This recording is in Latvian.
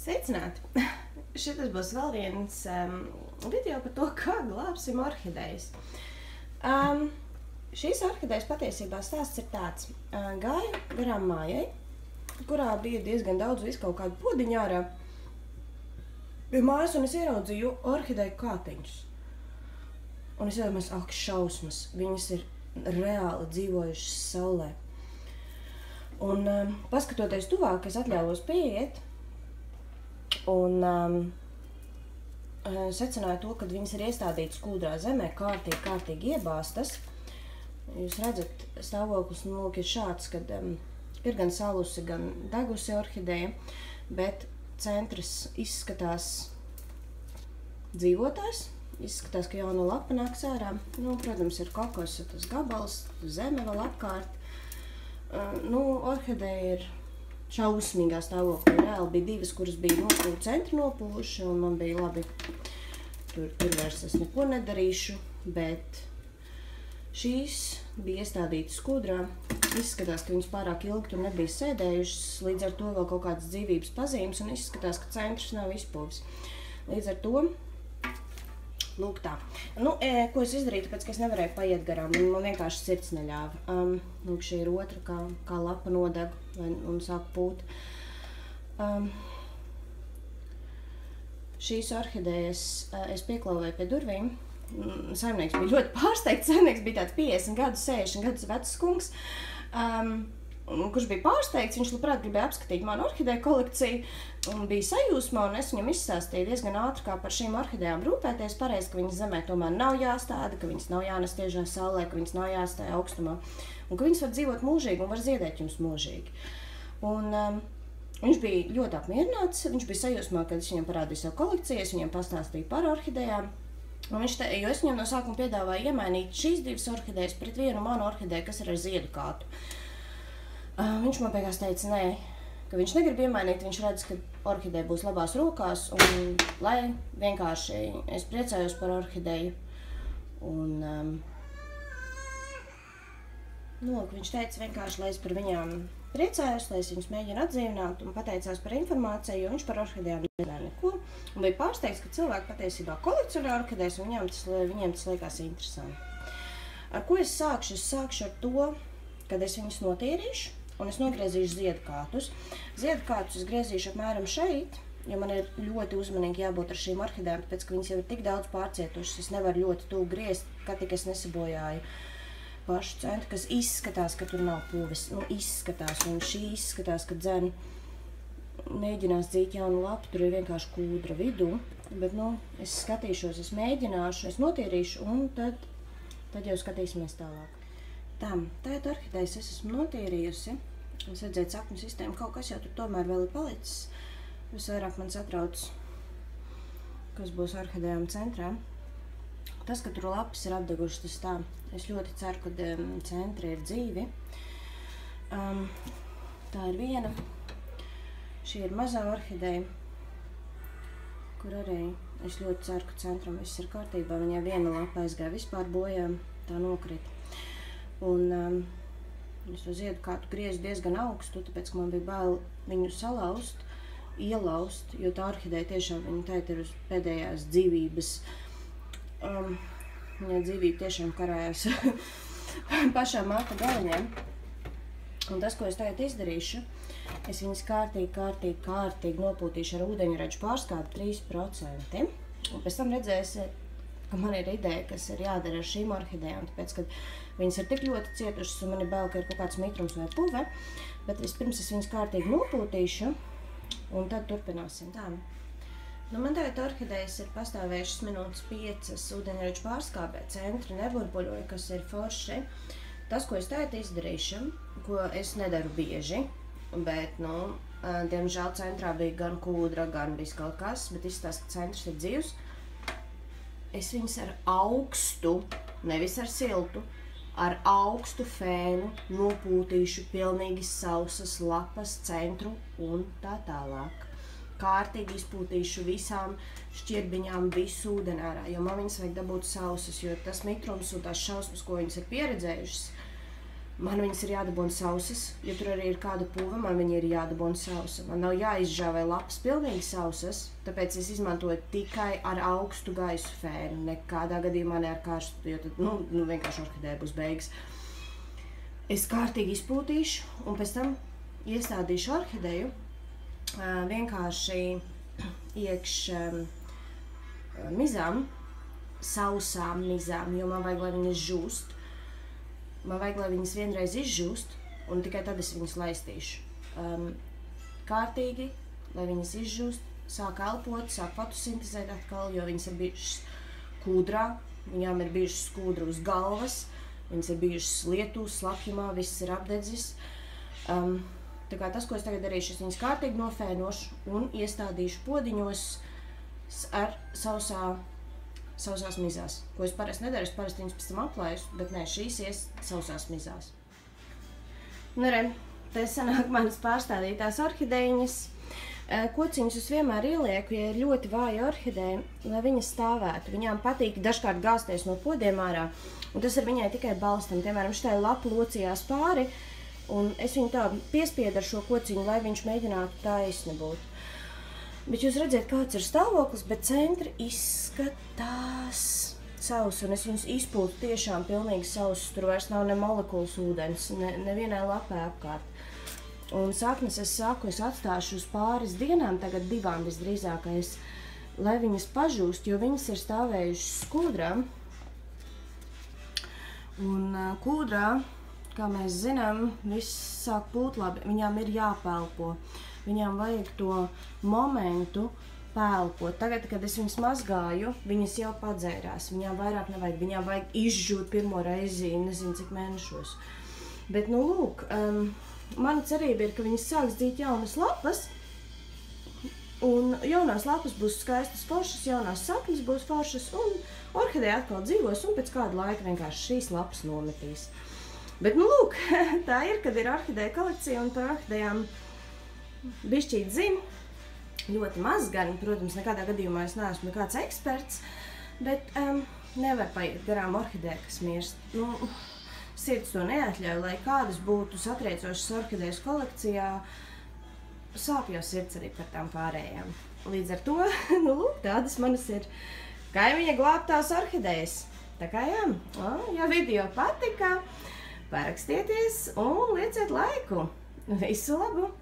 Sveicināti! Šitas būs vēl viens video par to, kā glābsim orhidejas. Šīs orhidejas patiesībā stāsts ir tāds. Gāju garām mājai, kurā bija diezgan daudz visu kaut kādu podiņu ārā. Bija mājas, un es ieraudzīju orhideju kātiņus. Un es iedomājos, ak, šausmas, viņas ir reāli dzīvojušas saulē. Un paskatoties tuvāk, es atļāvos pieiet un secināju to, ka viņas ir iestādītas kūdrā zemē, kārtīgi iebāstas. Jūs redzat, stāvoklis ir šāds, kad ir gan salusi, gan degusi orhideja, bet centrs izskatās dzīvotājs. Izskatās, ka jauna lapa nāks ārā. Protams, ir kokosa tas gabals, zeme vēl apkārt. Orhideja ir šausmīgā stāvoklī. Reāli bija divas, kuras bija centri nopūši, un man bija labi, tur vairs es neko nedarīšu, bet šīs bija iestādītas kūdrā. Izskatās, ka viņas pārāk ilgi tur nebija sēdējušas, līdz ar to vēl kaut kādas dzīvības pazīmes, un izskatās, ka centrs nav izpūvis. Līdz ar to lūk tā. Ko es izdarīju, tāpēc, ka es nevarēju paiet garām, un man vienkārši sirds neļāva. Lūk, šī ir otra, kā lapa nodeg un sāk pūt. Šīs orhidejas es pieklauvēju pie durvīm. Saimnieks bija ļoti pārsteigts. Saimnieks bija tāds 50 gadus, 60 gadus vecs kungs, kurš bija pārsteigts. Viņš labprāt gribēja apskatīt manu orhideju kolekciju un bija sajūsmā, un es viņam izstāstīju diezgan ātri, kā par šīm orhidejām rūpēties pareizi, ka viņas zemē tomēr nav jāstāda, ka viņas nav jānes tiešā saulē, ka viņas nav jāstāja augstumā, un ka viņas var dzīvot mūžīgi un var ziedēt jums mūžīgi. Un viņš bija ļoti apmierināts, viņš bija sajūsmā, kad es viņam parādīju savu kolekciju, es viņam pastāstīju par orhidejām. Jo es viņam no sākuma piedāvāju iemainīt šīs divas orhidejas pret vienu manu orhideju, kas ir ar ziedu kātu. Viņš man beigās teica, nē, ka viņš negrib iemainīt, viņš redz, ka orhideja būs labās rokās, un lai vienkārši es priecājos par orhideju. Un viņš teica vienkārši, lai es par viņām priecājos, lai es viņus mēģinu atdzīvināt, un pateicās par informāciju, jo viņš par orhidejām nezināja neko. Un bija pārsteigts, ka cilvēki patiesībā kolekcionē orhidejas, un viņiem tas liekas interesanti. Ar ko es sākšu? Es sākšu ar to, kad es viņus notīrīšu, un es nogriezīšu ziedkātus. Ziedkātus es griezīšu apmēram šeit, jo man ir ļoti uzmanīgi jābūt ar šīm orhidejām, tāpēc, ka viņas jau ir tik daudz pārcietušas, es nevaru ļoti tuvu griezt, kā tik es nesabojāju pašu centru, kas izskatās, ka tur nav pūves. Izskatās, un šī izskatās, ka dzēni mēģinās dzīt jaunu lapu, tur ir vienkārši kūdra vidū, bet, es skatīšos, es mēģināšu, es notīrīšu, un tad jau skatīsimies tālāk. Tātad orhidejas es esmu notīrījusi. Es redzēju sakņu sistēmu, kaut kas jau tur tomēr vēl ir palicis. Visvairāk man satrauc, kas būs orhidejām centrā. Tas, ka tur lapas ir apdegušas, tas tā. Es ļoti ceru, ka centri ir dzīvi. Tā ir viena. Šī ir mazā orhideja, kur arī es ļoti ceru, ka centram viss ir kārtībā. Viņai viena lapa aizgāja vispār bojā, tā nokrita. Un es to ziedu kātu griezu diezgan augstu, tāpēc, ka man bija bail viņu salauzt, ielaust, jo tā orhideja tiešām viņa tēt ir uz pēdējās dzīvības. Viņa dzīvība tiešām karājās pašām māta galiņiem. Un tas, ko es tagad izdarīšu, es viņas kārtīgi nopūtīšu ar ūdeņraģu pārskābi 3%. Un pēc tam redzēsiet, ka man ir ideja, kas ir jādara ar šīm orhidejām, tāpēc, ka viņas ir tik ļoti cietušas, un man ir bail, ka ir kaut kāds mitrums vai puve, bet vispirms es viņas kārtīgi nopūtīšu, un tad turpināsim. Man tagad orhidejas ir pastāvējušas minūtes 5 ūdeņraģu pārskābē, centri neburbuļoja, kas ir forši. Tas, ko es tagad izdarīšu, ko es nedaru bieži, bet, diemžēl centrā bija gan kūdra, gan viss kaut kas, bet izskatās, ka centrs ir dzīvs. Es viņas ar augstu, nevis ar siltu, ar augstu fēnu nopūtīšu pilnīgi sausas lapas, centru un tā tālāk. Kārtīgi izpūtīšu visām šķirbiņām visu ūdeni ārā, jo man viņas vajag dabūt sausas, jo tas mitrums un tās šausmas, ko viņas ir pieredzējušas, Man viņas ir jādabūna sausas, ja tur arī ir kāda puva, man viņa ir jādabūna sausa. Man nav jāizžāvē lapas pilnīgi sausas, tāpēc es izmantoju tikai ar augstu gaisu fēnu, nekādā gadījumā ne ar karstu, jo tad, vienkārši orhidēja būs beigas. Es kārtīgi izpūtīšu un pēc tam iestādīšu orhideju vienkārši iekš mizām, sausām mizām, jo man vajag, lai viņas žūst. Man vajag, lai viņas vienreiz izžūst, un tikai tad es viņas laistīšu. Kārtīgi, lai viņas izžūst, sāk elpot, sāk fotosintezēt atkal, jo viņas ir bijušas kūdrā, viņām ir bijušas kūdra uz galvas, viņas ir bijušas lietū, slapjumā, viss ir apdedzis. Tā kā tas, ko es tagad darīšu, es viņas kārtīgi nofēnošu un iestādīšu podiņos ar sausās mizās, ko es parasti nedaru, es parasti viņas pēc tam aplaisu, bet nē, šīs ies sausās mizās. Nu re, te sanāk manas pārstādītās orhidejiņas. Kociņus es vienmēr ielieku, ja ir ļoti vāja orhideja, lai viņas stāvētu. Viņām patīk dažkārt gāzties no podiem ārā, un tas ir viņai tikai balstam. Piemēram, šitai lapa locījās pāri, un es viņu tā piespiedu ar šo kociņu, lai viņš mēģinātu taisni būt. Bet jūs redzat, kāds ir stāvoklis, bet centri izskatās sausi, un es viņus izpūtu tiešām pilnīgi sausus. Tur vairs nav ne molekulas ūdens, nevienai lapē apkārt. Un saknes es saku, es atstāšu uz pāris dienām, tagad 2 visdrīzākais, lai viņas pažūst, jo viņas ir stāvējušas kūdrā. Un kūdrā, kā mēs zinām, viss sāk pūt labi, viņām ir jāpelpo. Viņām vajag to momentu pēlpot. Tagad, kad es viņas mazgāju, viņas jau padzērās. Viņām vairāk nevajag. Viņām vajag izžūt pirmo reizi, nezinu cik mēnešos. Bet, lūk, mana cerība ir, ka viņas sāks dzīt jaunas lapas. Un jaunās lapas būs skaistas foršas, jaunās saknes būs foršas, un orhideja atkal dzīvos, un pēc kāda laika vienkārši šīs lapas nometīs. Bet, lūk, tā ir, kad ir orhideja kolekcija, un par orhidejām bišķīt zinu, ļoti maz gan, protams, nekādā gadījumā es neesmu nekāds eksperts, bet nevar paiet garām orhideja, kas mirst. Sirds to neatļauj, lai kādas būtu satriecošas orhidejas kolekcijā, sāp jau sirds arī par tām pārējām. Līdz ar to, lūk, tādas manas ir kaimiņa glābtās orhidejas. Tā kā jā, ja video patika, parakstieties un lieciet laiku. Visu labu!